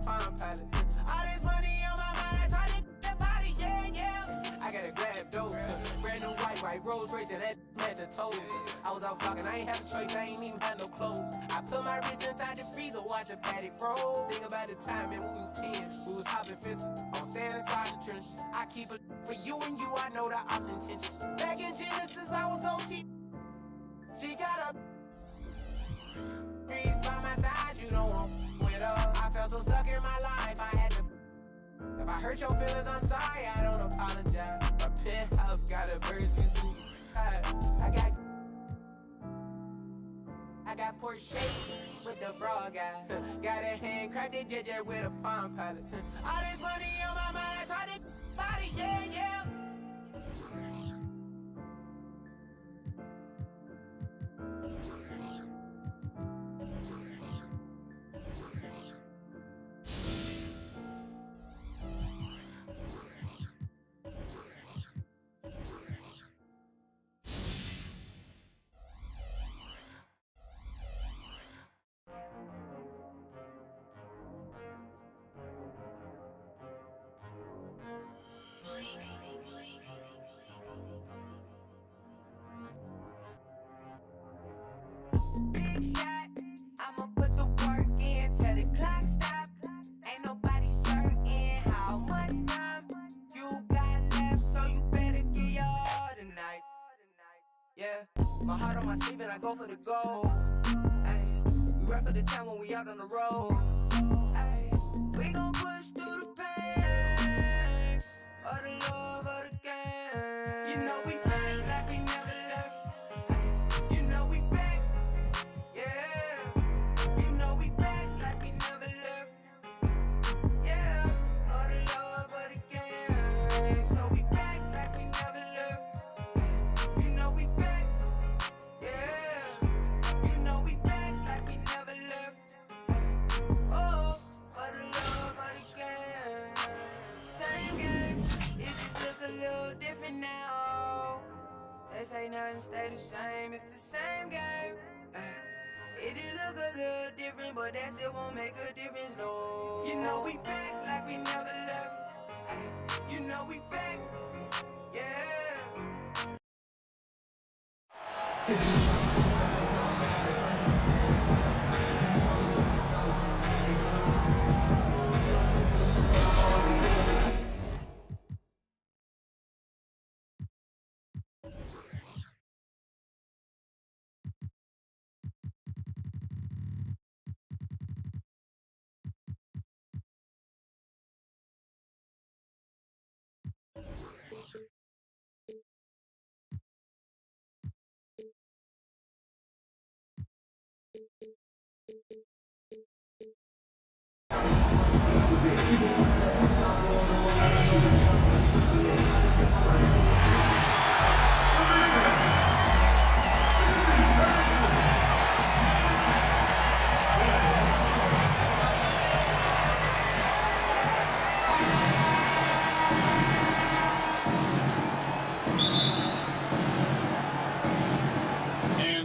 Palm Pilot. All this money on my mind, I try to that body, yeah. I got a grab dope, brand new white Rolls Royce and that at the toes. I was out fucking, I ain't have a choice, I ain't even had no clothes. I put my wrist inside the freezer, watch a paddock roll. Think about the time when we was 10, we was hopping fences. I'm staying inside the trench. I keep it for you and you, I know the ops intention. Back in Genesis, I was OT. She got a trees by my side, you don't want with her. I felt so stuck in my life, I had to. If I hurt your feelings, I'm sorry, I don't apologize. My penthouse got a bird's view through eyes. I got Porsche with the frog eye. Got a handcrafted JJ with a Palm Pilot. All this money on my mind, I try to body, yeah. Big shot, I'ma put the work in till the clock stop. Ain't nobody certain how much time you got left, so you better get your all tonight. Yeah, my heart on my sleeve and I go for the goal. Ay, we rap for the time when we out on the road. Ay, we gon' push through the pain, for the love of the game. You know we back like we never left. Ay, you know we back. Yeah, you know we back like we never left. Yeah, for the love of the game. So we back like we never left. You know we back. Yeah, you know we back like we never left. Oh, for the love of the game. Same game, it just look a little different now. They say nothing stay the same, it's the same game. It just look a little different, but that still won't make a difference, no. You know we back like we never left. You know we back, yeah.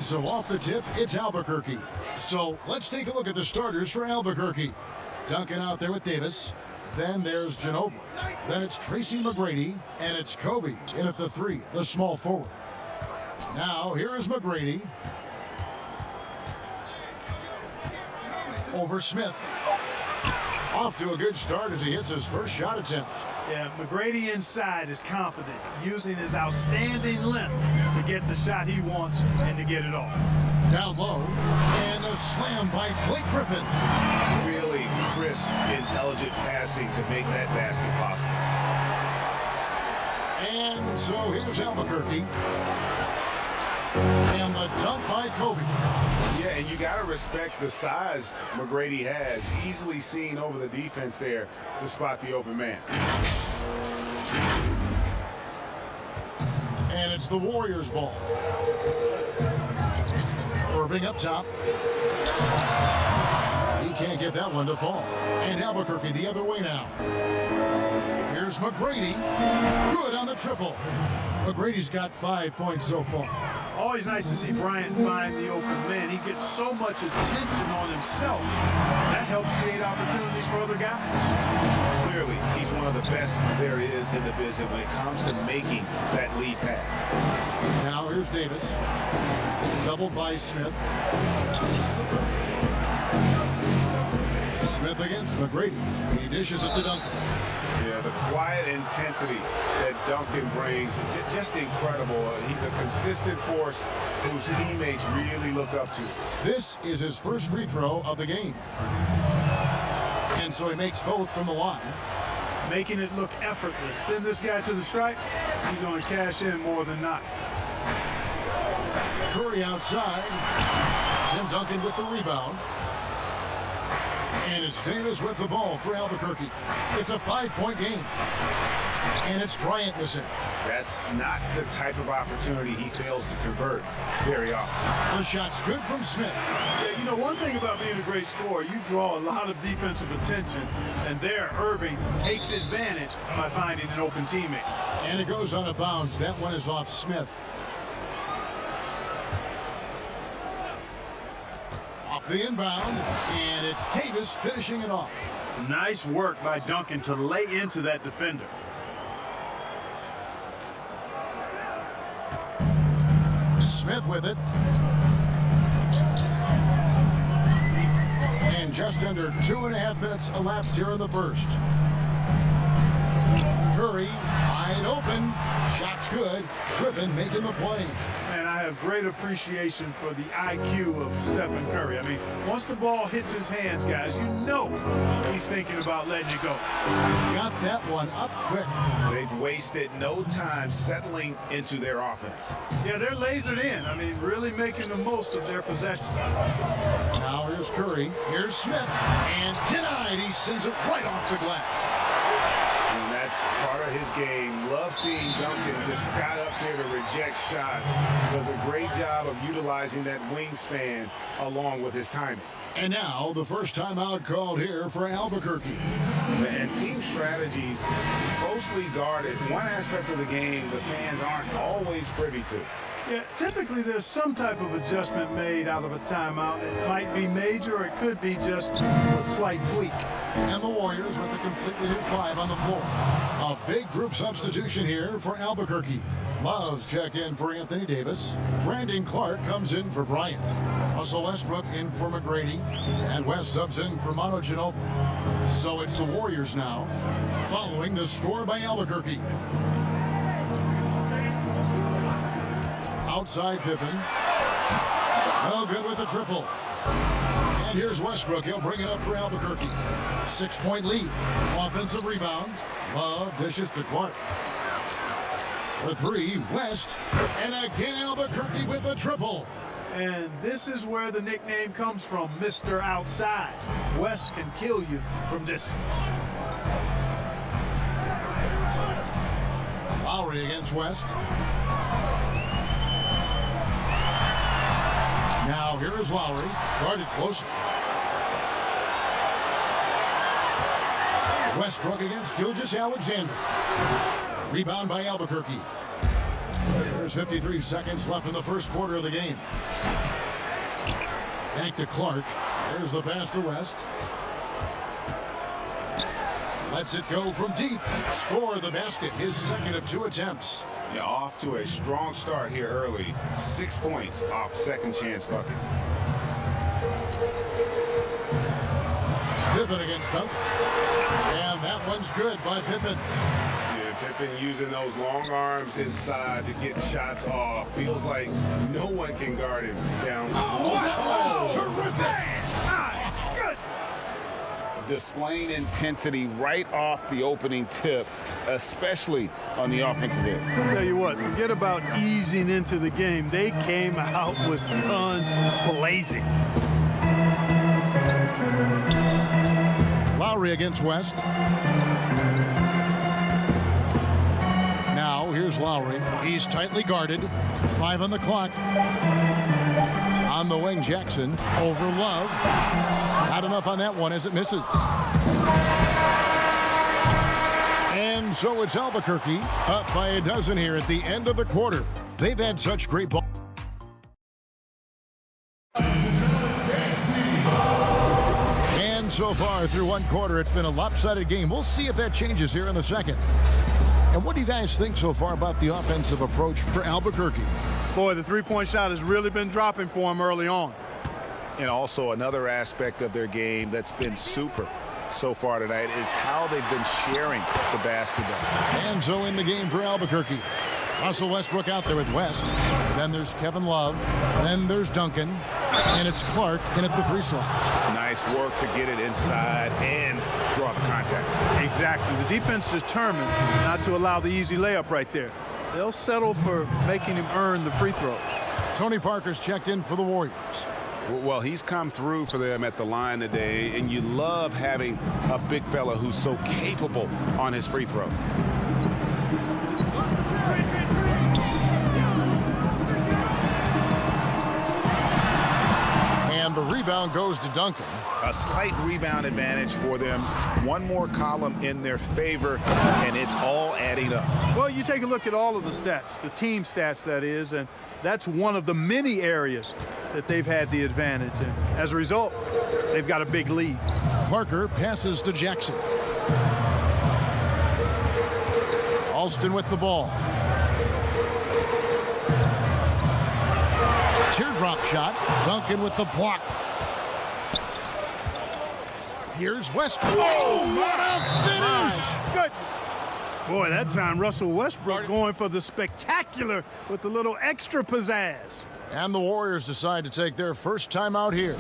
So off the tip, it's Albuquerque. So let's take a look at the starters for Albuquerque. Duncan out there with Davis. Then there's Ginobili. Then it's Tracy McGrady. And it's Kobe in at the 3, the small forward. Now, here is McGrady. Over Smith. Off to a good start as he hits his first shot attempt. Yeah, McGrady inside is confident, using his outstanding length to get the shot he wants and to get it off. Down low, and a slam by Blake Griffin. Really crisp, intelligent passing to make that basket possible. And so here's Albuquerque. And the dunk by Kobe. Yeah, and you got to respect the size McGrady has. Easily seen over the defense there to spot the open man. And it's the Warriors' ball. Irving up top. He can't get that one to fall. And Albuquerque the other way now. Here's McGrady. Good on the triple. McGrady's got 5 points so far. Always nice to see Bryant find the open man. He gets so much attention on himself. That helps create opportunities for other guys. Clearly, he's one of the best there is in the business when it comes to making that lead pass. Now here's Davis. Doubled by Smith. Smith against McGrady. He dishes it to Duncan. Yeah, the quiet intensity that Duncan brings, just incredible. He's a consistent force whose teammates really look up to. This is his first free throw of the game. And so he makes both from the line. Making it look effortless. Send this guy to the stripe, he's going to cash in more than not. Curry outside. Tim Duncan with the rebound. And it's Davis with the ball for Albuquerque. It's a 5-point game. And it's Bryant missing. That's not the type of opportunity he fails to convert very often. The shot's good from Smith. Yeah, you know, one thing about being a great scorer, you draw a lot of defensive attention, and there Irving takes advantage by finding an open teammate. And it goes out of bounds. That one is off Smith. Off the inbound, and it's Davis finishing it off. Nice work by Duncan to lay into that defender. Smith with it. And just under 2.5 minutes elapsed here in the first. Curry, wide open. Shot's good. Griffin making the play. Man, I have great appreciation for the IQ of Stephen Curry. I mean, once the ball hits his hands, guys, you know he's thinking about letting it go. Got that one up quick. They've wasted no time settling into their offense. Yeah, they're lasered in. I mean, really making the most of their possession. Now here's Curry. Here's Smith. And denied. He sends it right off the glass. And that's part of his game. Love seeing Duncan just got up there to reject shots. Does a great job of utilizing that wingspan along with his timing. And now the first timeout called here for Albuquerque. And team strategies closely guarded. One aspect of the game the fans aren't always privy to. Yeah, typically there's some type of adjustment made out of a timeout. It might be major, or it could be just a slight tweak. And the Warriors with a completely new 5 on the floor. A big group substitution here for Albuquerque. Loves check in for Anthony Davis. Brandon Clark comes in for Bryant. Russell Westbrook in for McGrady. And West subs in for Manu Ginobili. So it's the Warriors now, following the score by Albuquerque. Outside Pippen. No good with the triple. And here's Westbrook. He'll bring it up for Albuquerque. 6-point lead. Offensive rebound. Love dishes to Clark. For 3, West. And again, Albuquerque with the triple. And this is where the nickname comes from, Mr. Outside. West can kill you from distance. Lowry against West. Now here is Lowry, guarded close. Westbrook against Gilgeous-Alexander. Rebound by Albuquerque. There's 53 seconds left in the first quarter of the game. Back to Clark. There's the pass to West. Lets it go from deep. Score the basket, his second of 2 attempts. Yeah, off to a strong start here early. 6 points off second chance buckets. Pippen against Duncan. And that one's good by Pippen. Yeah, Pippen using those long arms inside to get shots off. Feels like no one can guard him down. That was terrific. Displaying intensity right off the opening tip, especially on the offensive end. Tell you what, forget about easing into the game. They came out with guns blazing. Lowry against West. Now here's Lowry. He's tightly guarded. 5 on the clock. On the wing, Jackson over Love. Not enough on that one as it misses. And so it's Albuquerque up by a dozen here at the end of the quarter. They've had such great ball. so far through one quarter. It's been a lopsided game. We'll see if that changes here in the second. And what do you guys think so far about the offensive approach for Albuquerque? Boy, the three-point shot has really been dropping for him early on. And also another aspect of their game that's been super so far tonight is how they've been sharing the basketball. And so in the game for Albuquerque. Russell Westbrook out there with West. Then there's Kevin Love. Then there's Duncan. And it's Clark in at the 3 slot. Nice work to get it inside and draw the contact. Exactly. The defense determined not to allow the easy layup right there. They'll settle for making him earn the free throws. Tony Parker's checked in for the Warriors. Well, he's come through for them at the line today, and you love having a big fella who's so capable on his free throw. And the rebound goes to Duncan. A slight rebound advantage for them. One more column in their favor, and it's all adding up. Well, you take a look at all of the stats, the team stats, that is, and that's one of the many areas that they've had the advantage. And as a result, they've got a big lead. Parker passes to Jackson. Alston with the ball. Teardrop shot. Duncan with the block. Here's Westbrook. Oh, what a finish! Goodness. Boy, that time Russell Westbrook going for the spectacular with a little extra pizzazz. And the Warriors decide to take their first time out here.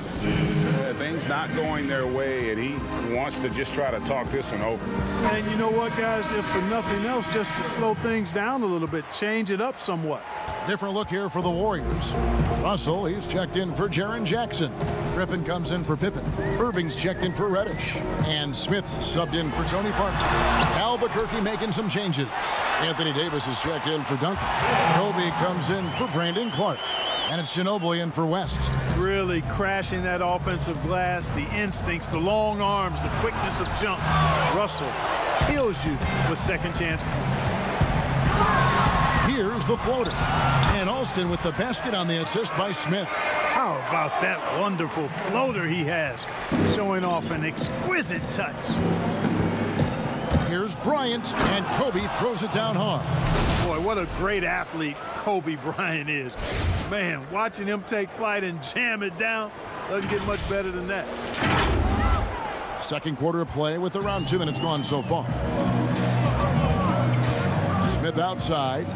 Things not going their way, and he wants to just try to talk this one over. And you know what, guys? If for nothing else, just to slow things down a little bit, change it up somewhat. Different look here for the Warriors. Russell, he's checked in for Jaren Jackson. Griffin comes in for Pippen. Irving's checked in for Reddish. And Smith subbed in for Tony Parker. Albuquerque making some changes. Anthony Davis is checked in for Duncan. Kobe comes in for Brandon Clark. And it's Ginobili in for West. Really crashing that offensive glass, the instincts, the long arms, the quickness of jump. Russell kills you with second chance points. Here's the floater. And Alston with the basket on the assist by Smith. How about that wonderful floater he has, showing off an exquisite touch. Here's Bryant, and Kobe throws it down hard. Boy, what a great athlete Kobe Bryant is. Man, watching him take flight and jam it down doesn't get much better than that. Second quarter of play with around 2 minutes gone so far. Smith outside.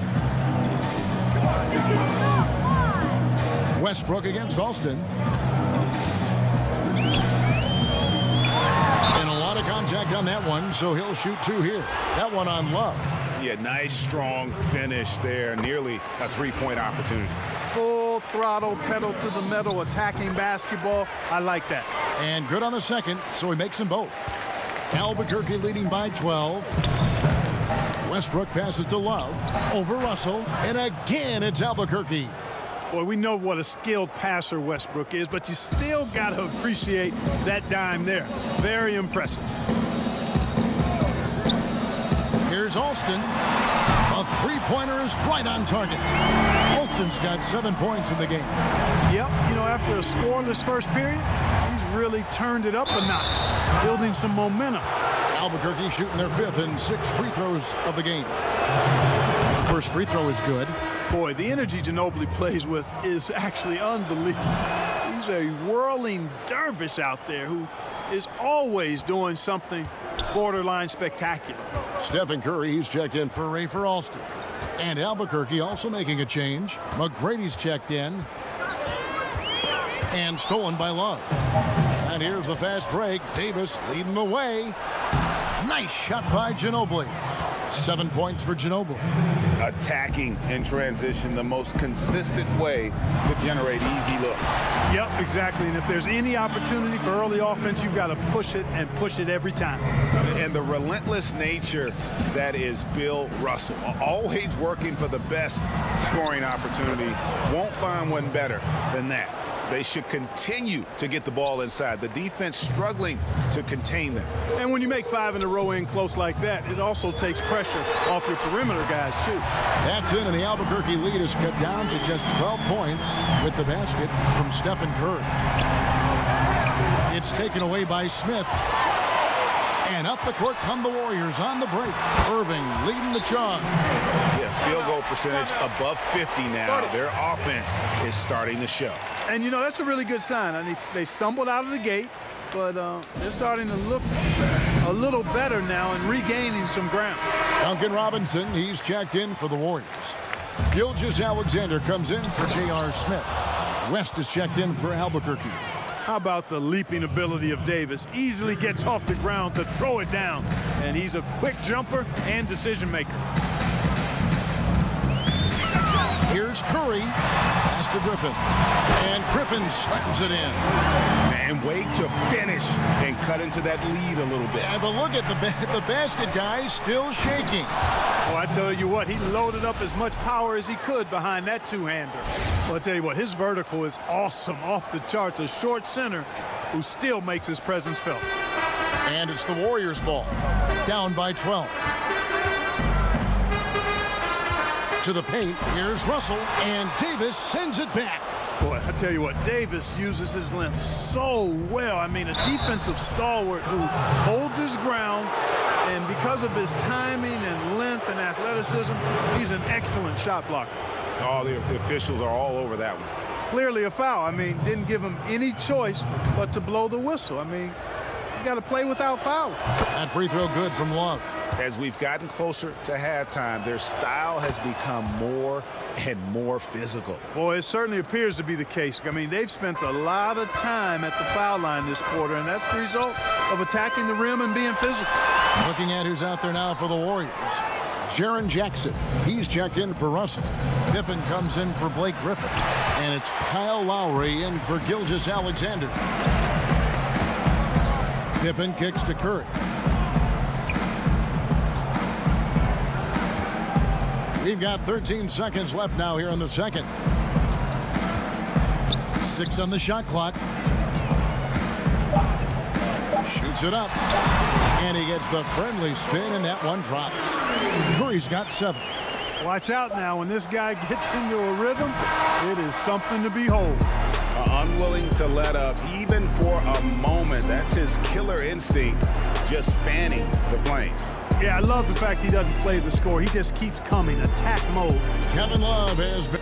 Westbrook against Alston. And a lot of contact on that one, so he'll shoot 2 here. That one on Love. Yeah, nice, strong finish there. Nearly a three-point opportunity. Full throttle, pedal to the metal, attacking basketball. I like that. And good on the second, so he makes them both. Albuquerque leading by 12. Westbrook passes to Love. Over Russell. And again, it's Albuquerque. Boy, we know what a skilled passer Westbrook is, but you still got to appreciate that dime there. Very impressive. Here's Alston. A three-pointer is right on target. Alston's got 7 points in the game. Yep, you know, after a scoreless first period, he's really turned it up a notch, building some momentum. Albuquerque shooting their 5th and 6th free throws of the game. First free throw is good. Boy, the energy Ginobili plays with is actually unbelievable. He's a whirling dervish out there who is always doing something borderline spectacular. Stephen Curry, he's checked in for Rafer Alston. And Albuquerque also making a change. McGrady's checked in. And stolen by Love. And here's the fast break. Davis leading the way. Nice shot by Ginobili. 7 points for Ginobili. Attacking in transition, the most consistent way to generate easy looks. Yep, exactly. And if there's any opportunity for early offense, you've got to push it and push it every time. And the relentless nature that is Bill Russell, always working for the best scoring opportunity, won't find one better than that. They should continue to get the ball inside. The defense struggling to contain them. And when you make 5 in a row in close like that, it also takes pressure off your perimeter guys, too. That's it, and the Albuquerque lead is cut down to just 12 points with the basket from Stephen Curry. It's taken away by Smith. And up the court come the Warriors on the break. Irving leading the charge. Yeah, field goal percentage above 50 now. Their offense is starting to show. And, you know, that's a really good sign. I mean, they stumbled out of the gate, but they're starting to look a little better now and regaining some ground. Duncan Robinson, he's checked in for the Warriors. Gilgeous-Alexander comes in for J.R. Smith. West is checked in for Albuquerque. How about the leaping ability of Davis? Easily gets off the ground to throw it down. And he's a quick jumper and decision maker. Here's Curry. Pass to Griffin. And Griffin slams it in. And wait to finish and cut into that lead a little bit. Yeah, but look at the basket guy still shaking. Well, I tell you what, he loaded up as much power as he could behind that two-hander. Well, I tell you what, his vertical is awesome, off the charts. A short center who still makes his presence felt. And it's the Warriors' ball. Down by 12. To the paint, here's Russell, and Davis sends it back. Boy, I tell you what, Davis uses his length so well. I mean, a defensive stalwart who holds his ground, and because of his timing and length and athleticism, he's an excellent shot blocker. All the officials are all over that one. Clearly a foul. I mean, didn't give him any choice but to blow the whistle. I mean, you got to play without fouling. That free throw good from Love. As we've gotten closer to halftime, their style has become more and more physical. Boy, it certainly appears to be the case. I mean, they've spent a lot of time at the foul line this quarter, and that's the result of attacking the rim and being physical. Looking at who's out there now for the Warriors. Jaren Jackson, he's checked in for Russell. Pippen comes in for Blake Griffin. And it's Kyle Lowry in for Gilgeous-Alexander. Pippen kicks to Curry. We've got 13 seconds left now here in the second. 6 on the shot clock. Shoots it up. And he gets the friendly spin, and that one drops. Curry's got 7. Watch out now. When this guy gets into a rhythm, it is something to behold. Unwilling to let up, even for a moment. That's his killer instinct, just fanning the flames. Yeah, I love the fact he doesn't play the score. He just keeps coming, attack mode. Kevin Love has been...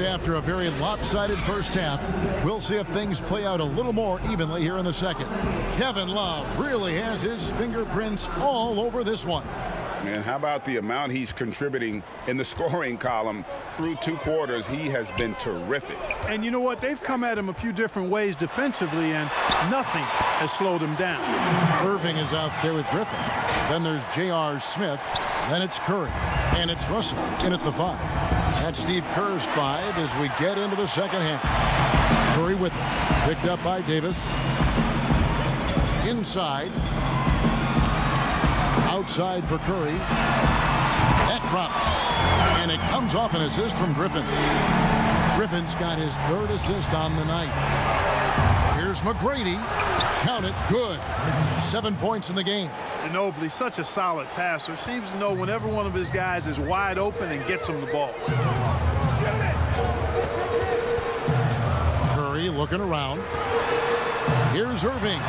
After a very lopsided first half, we'll see if things play out a little more evenly here in the second. Kevin Love really has his fingerprints all over this one. And how about the amount he's contributing in the scoring column through 2 quarters? He has been terrific. And you know what? They've come at him a few different ways defensively, and nothing has slowed him down. Irving is out there with Griffin. Then there's J.R. Smith. Then it's Curry. And it's Russell in at the 5. That's Steve Kerr's 5 as we get into the second half. Curry with it. Picked up by Davis. Inside. Outside for Curry. That drops. And it comes off an assist from Griffin. Griffin's got his 3rd assist on the night. Here's McGrady. Count it. Good. 7 points in the game. Ginobili, such a solid passer, seems to know whenever one of his guys is wide open and gets him the ball. Curry looking around. Here's Irving.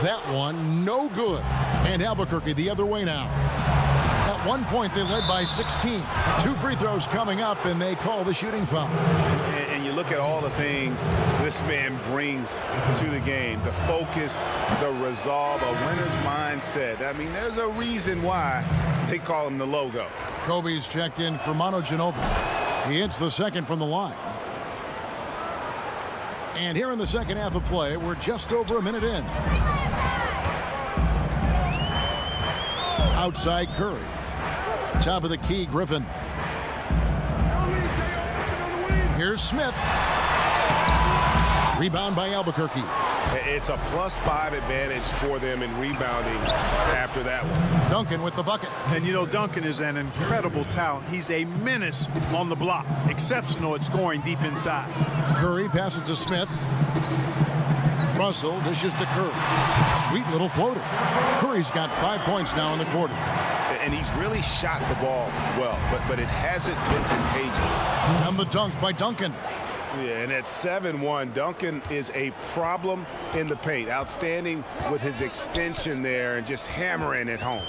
That one no good. And Albuquerque the other way now. At one point they led by 16. 2 free throws coming up, and they call the shooting foul. And you look at all the things this man brings to the game. The focus, the resolve, a winner's mindset. I mean, there's a reason why they call him the logo. Kobe's checked in for Manu Ginobili. He hits the second from the line. And here in the second half of play, we're just over a minute in. Outside Curry. Top of the key, Griffin. Here's Smith. Rebound by Albuquerque. It's a +5 advantage for them in rebounding after that one. Duncan with the bucket. And you know, Duncan is an incredible talent. He's a menace on the block. Exceptional at scoring deep inside. Curry passes to Smith. Russell dishes to Curry. Sweet little floater. Curry's got 5 points now in the quarter. And he's really shot the ball well, but it hasn't been contagious. And the dunk by Duncan. Yeah, and at 7-1, Duncan is a problem in the paint. Outstanding with his extension there and just hammering it home.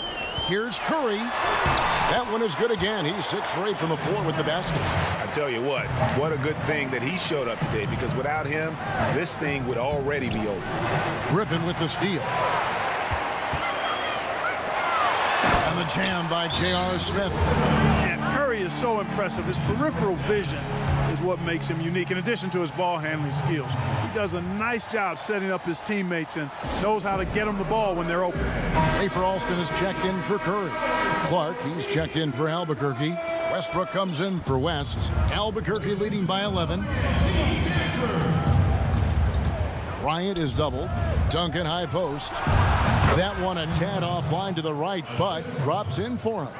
Here's Curry. That one is good again. He's 6 for 8 from the floor with the basket. I tell you what a good thing that he showed up today, because without him, this thing would already be over. Griffin with the steal. And the jam by J.R. Smith. And Curry is so impressive. His peripheral vision is what makes him unique, in addition to his ball handling skills. He does a nice job setting up his teammates and knows how to get them the ball when they're open. Rafer Alston is checked in for Curry. Clark, he's checked in for Albuquerque. Westbrook comes in for West. Albuquerque leading by 11. Bryant is doubled. Duncan high post. That one a tad offline to the right, but drops in for him.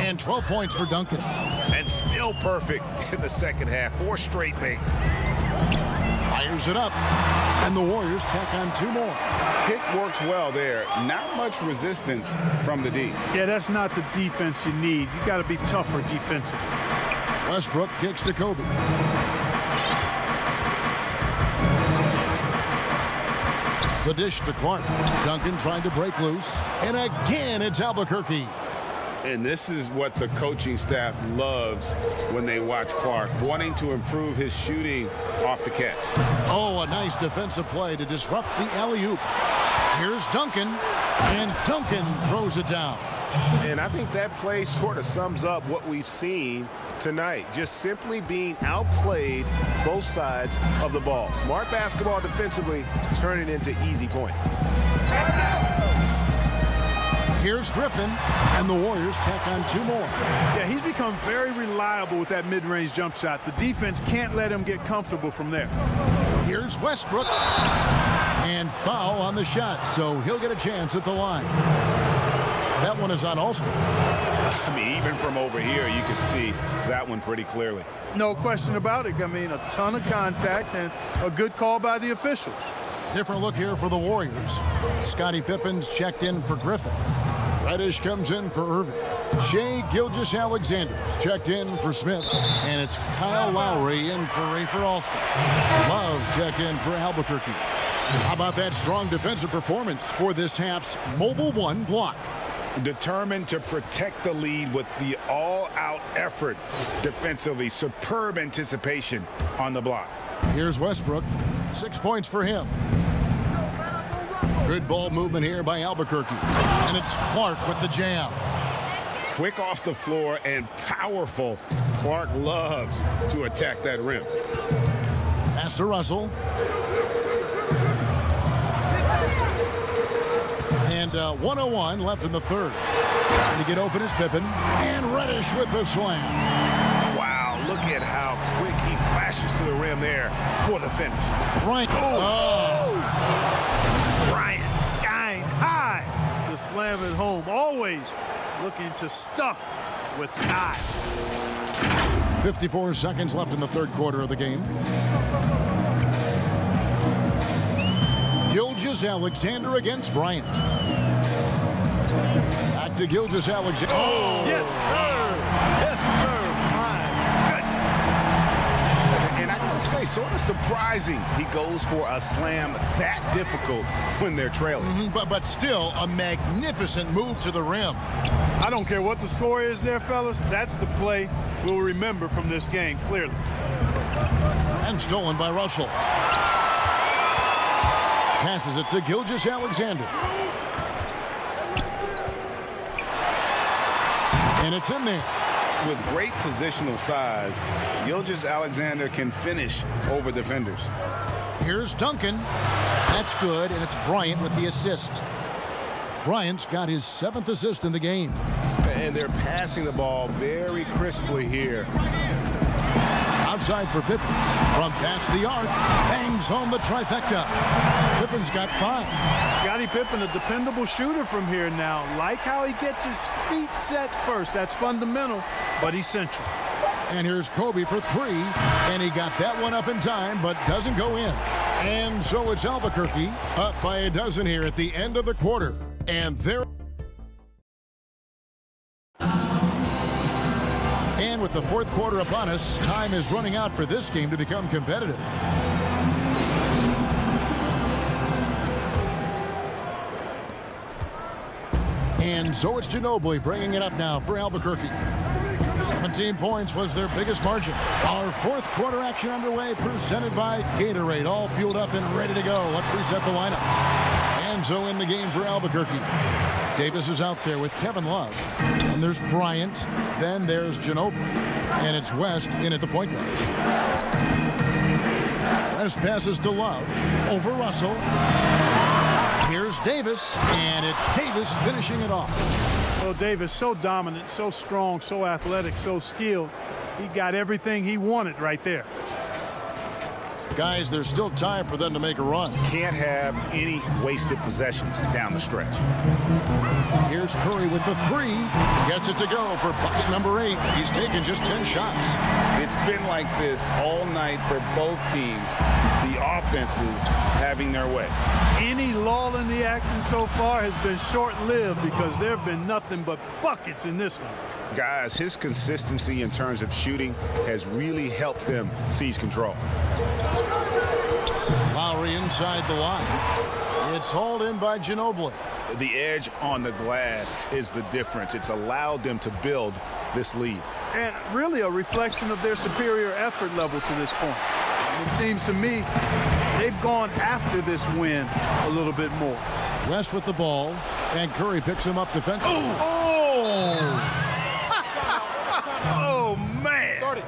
And 12 points for Duncan. And still perfect in the second half. 4 straight makes. Fires it up. And the Warriors tack on 2 more. Pick works well there. Not much resistance from the D. Yeah, that's not the defense you need. You got to be tougher defensively. Westbrook kicks to Kobe. The dish to Clark. Duncan trying to break loose. And again, it's Albuquerque. And this is what the coaching staff loves when they watch Clark, wanting to improve his shooting off the catch. Oh, a nice defensive play to disrupt the alley-oop. Here's Duncan, and Duncan throws it down. And I think that play sort of sums up what we've seen tonight. Just simply being outplayed both sides of the ball. Smart basketball defensively, turning into easy points. Here's Griffin, and the Warriors tack on 2 more. Yeah, he's become very reliable with that mid-range jump shot. The defense can't let him get comfortable from there. Here's Westbrook, and foul on the shot, so he'll get a chance at the line. That one is on Alston. I mean, even from over here, you can see that one pretty clearly. No question about it. I mean, a ton of contact and a good call by the officials. Different look here for the Warriors. Scottie Pippen's checked in for Griffin. Reddish comes in for Irving. Shai Gilgeous-Alexander checked in for Smith. And it's Kyle Lowry in for Rafer Alston. Love checked in for Albuquerque. How about that strong defensive performance for this half's Mobile One block? Determined to protect the lead with the all-out effort defensively. Superb anticipation on the block. Here's Westbrook. 6 points for him. Good ball movement here by Albuquerque. And it's Clark with the jam. Quick off the floor and powerful. Clark loves to attack that rim. Pass to Russell. And 1:01 left in the third. Trying to get open is Pippen. And Reddish with the slam. Wow, look at how quick he flashes to the rim there for the finish. Right. Oh. Bryant skying high to slam it home. Always looking to stuff with style. 54 seconds left in the third quarter of the game. Gilgeous-Alexander against Bryant. Back to Gilgeous-Alexander. Oh! Yes, sir. Yes, sir. My goodness. And I gotta say, sort of surprising he goes for a slam that difficult when they're trailing. But still a magnificent move to the rim. I don't care what the score is there, fellas. That's the play we'll remember from this game, clearly. And stolen by Russell. Passes it to Gilgeous-Alexander. And it's in there. With great positional size, Gilgeous-Alexander can finish over defenders. Here's Duncan. That's good, and it's Bryant with the assist. Bryant got his 7th assist in the game. And they're passing the ball very crisply here. Outside for Pippen. From past the arc. Bangs home the trifecta. Pippen's got 5. Scottie Pippen, a dependable shooter from here now. Like how he gets his feet set first. That's fundamental, but essential. And here's Kobe for 3. And he got that one up in time, but doesn't go in. And so it's Albuquerque up by a dozen here at the end of the quarter. And there. And with the 4th quarter upon us, time is running out for this game to become competitive. And so it's Ginobili bringing it up now for Albuquerque. 17 points was their biggest margin. Our 4th quarter action underway, presented by Gatorade, all fueled up and ready to go. Let's reset the lineups. Enzo in the game for Albuquerque. Davis is out there with Kevin Love. And there's Bryant. Then there's Ginobili. And it's West in at the point guard. West passes to Love. Over Russell. Here's Davis. And it's Davis finishing it off. Well, Davis, so dominant, so strong, so athletic, so skilled. He got everything he wanted right there. Guys, there's still time for them to make a run. Can't have any wasted possessions down the stretch. Here's Curry with the 3. Gets it to go for bucket number 8. He's taken just 10 shots. It's been like this all night for both teams. The offenses having their way. Any lull in the action so far has been short-lived because there have been nothing but buckets in this one. Guys, his consistency in terms of shooting has really helped them seize control. Lowry inside the line. It's hauled in by Ginobili. The edge on the glass is the difference. It's allowed them to build this lead. And really a reflection of their superior effort level to this point. It seems to me they've gone after this win a little bit more. West with the ball, and Curry picks him up defensively. Oh! Oh, man.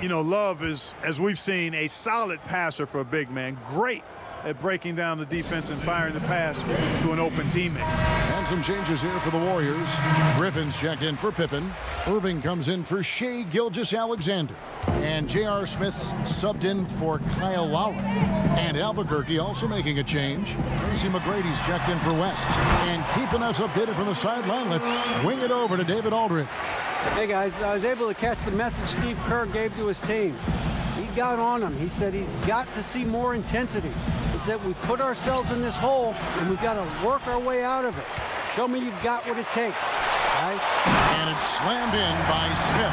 You know, Love is, as we've seen, a solid passer for a big man. Great at breaking down the defense and firing the pass to an open teammate. And some changes here for the Warriors. Griffin's checked in for Pippen. Irving comes in for Shai Gilgeous-Alexander. And J.R. Smith's subbed in for Kyle Lowry. And Albuquerque also making a change. Tracy McGrady's checked in for West. And keeping us updated from the sideline, let's swing it over to David Aldridge. Hey guys, I was able to catch the message Steve Kerr gave to his team. He got on them. He said he's got to see more intensity. He said we've put ourselves in this hole and we've got to work our way out of it. Show me you've got what it takes, guys. And it's slammed in by Smith.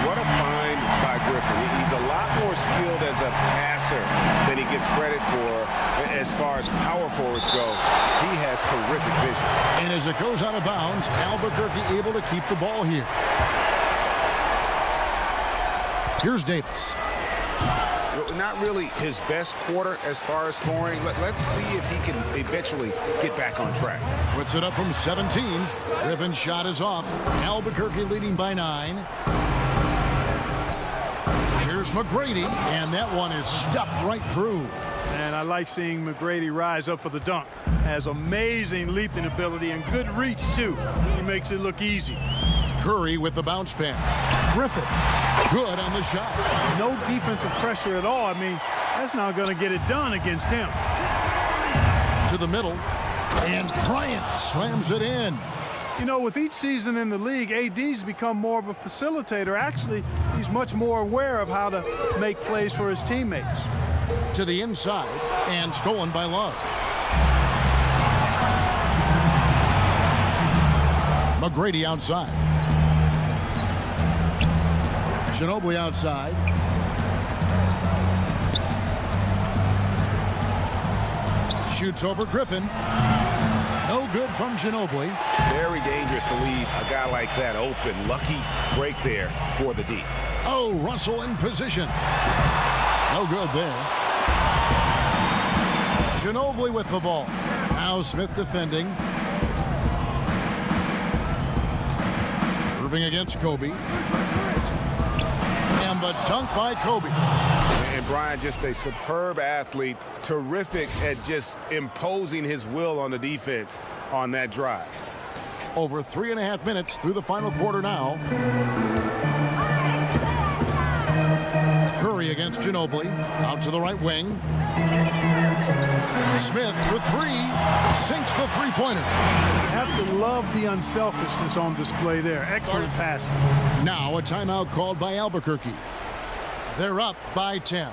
What a find by Griffin. He's a lot more skilled as a passer than he gets credit for as far as power forwards go. He has terrific vision. And as it goes out of bounds, Albuquerque able to keep the ball here. Here's Davis. Not really his best quarter as far as scoring. Let's see if he can eventually get back on track. Puts it up from 17. Griffin's shot is off. Albuquerque leading by 9. Here's McGrady, and that one is stuffed right through. And I like seeing McGrady rise up for the dunk. Has amazing leaping ability and good reach, too. He makes it look easy. Curry with the bounce pass. Griffin, good on the shot. No defensive pressure at all. I mean, that's not going to get it done against him. To the middle, and Bryant slams it in. You know, with each season in the league, AD's become more of a facilitator. Actually, he's much more aware of how to make plays for his teammates. To the inside, and stolen by Love. McGrady outside. Ginobili outside. Shoots over Griffin. No good from Ginobili. Very dangerous to leave a guy like that open. Lucky break there for the D. Oh, Russell in position. No good there. Ginobili with the ball. Now Smith defending. Irving against Kobe. And the dunk by Kobe. And Brian, just a superb athlete, terrific at just imposing his will on the defense on that drive. Over 3.5 minutes through the final quarter now. Curry against Ginobili. Out to the right wing. Smith for three. Sinks the three-pointer. Have to love the unselfishness on display there. Excellent passing. Now a timeout called by Albuquerque. They're up by 10.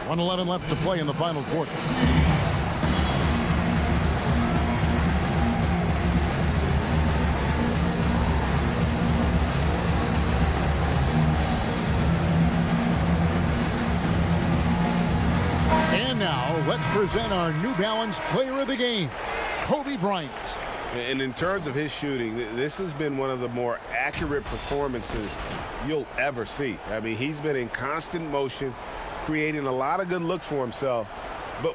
1:11 left to play in the final quarter. And now let's present our New Balance Player of the Game, Kobe Bryant. And in terms of his shooting, this has been one of the more accurate performances you'll ever see. I mean, he's been in constant motion, creating a lot of good looks for himself.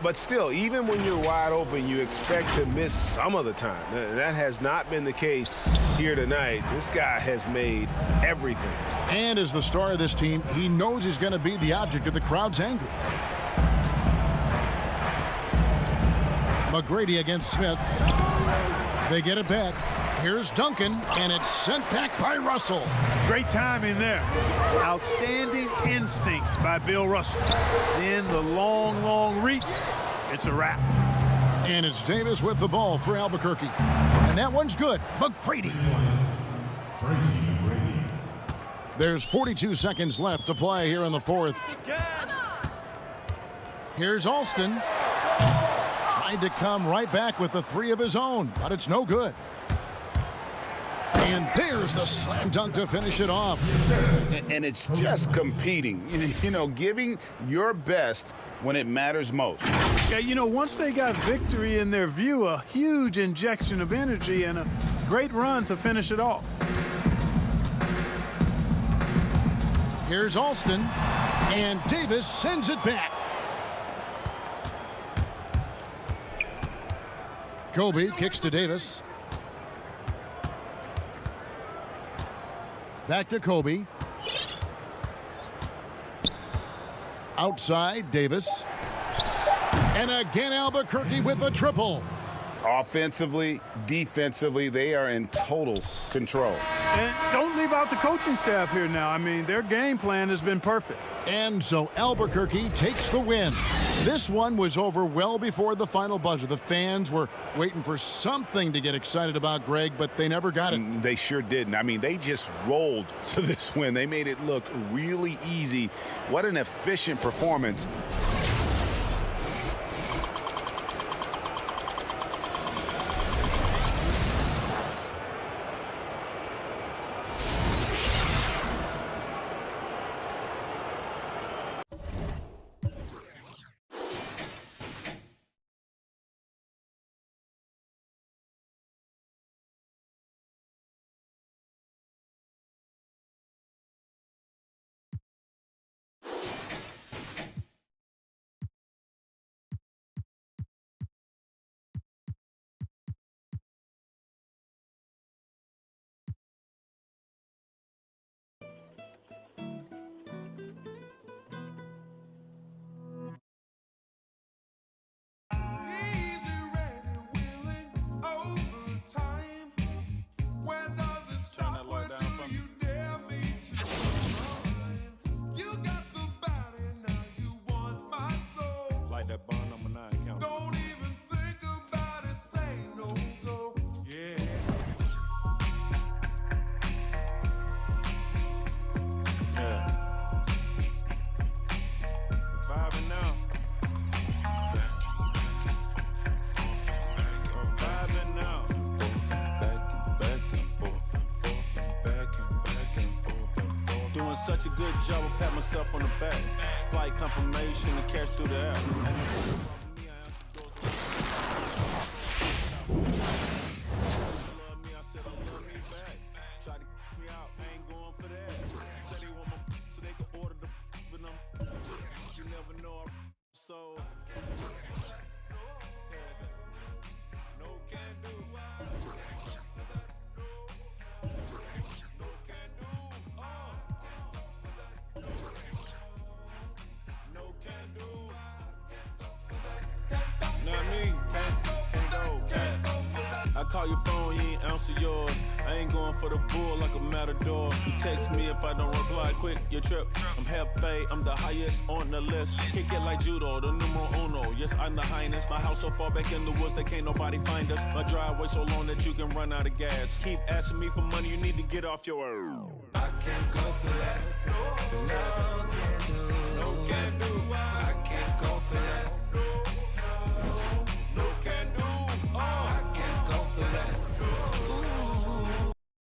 But still, even when you're wide open, you expect to miss some of the time. That has not been the case here tonight. This guy has made everything. And as the star of this team, he knows he's going to be the object of the crowd's anger. McGrady against Smith. They get it back. Here's Duncan, and it's sent back by Russell. Great timing there. Outstanding instincts by Bill Russell. Then the long reach. It's a wrap. And it's Davis with the ball for Albuquerque. And that one's good. McGrady. There's 42 seconds left to play here in the fourth. Here's Alston. Tried to come right back with the three of his own, but it's no good. And there's the slam dunk to finish it off. And it's just competing, you know, giving your best when it matters most. Yeah, you know, once they got victory in their view, a huge injection of energy and a great run to finish it off. Here's Alston, and Davis sends it back. Kobe kicks to Davis. Back to Kobe. Outside, Davis. And again, Albuquerque with a triple. Offensively, defensively, they are in total control. And don't leave out the coaching staff here now. I mean, their game plan has been perfect. And so Albuquerque takes the win. This one was over well before the final buzzer. The fans were waiting for something to get excited about, Greg, but they never got it. They sure didn't. I mean, they just rolled to this win. They made it look really easy. What an efficient performance. Such a good job, I pat myself on the back. Flight confirmation and cash through the app. Call your phone, you ain't answer yours. I ain't going for the bull like a matador. You text me if I don't reply quick, you trip. I'm half fade, I'm the highest on the list. Kick it like judo, the numero uno. Yes, I'm the highness. My house so far back in the woods that can't nobody find us. My driveway so long that you can run out of gas. Keep asking me for money, you need to get off your I can't go for that. No, can't do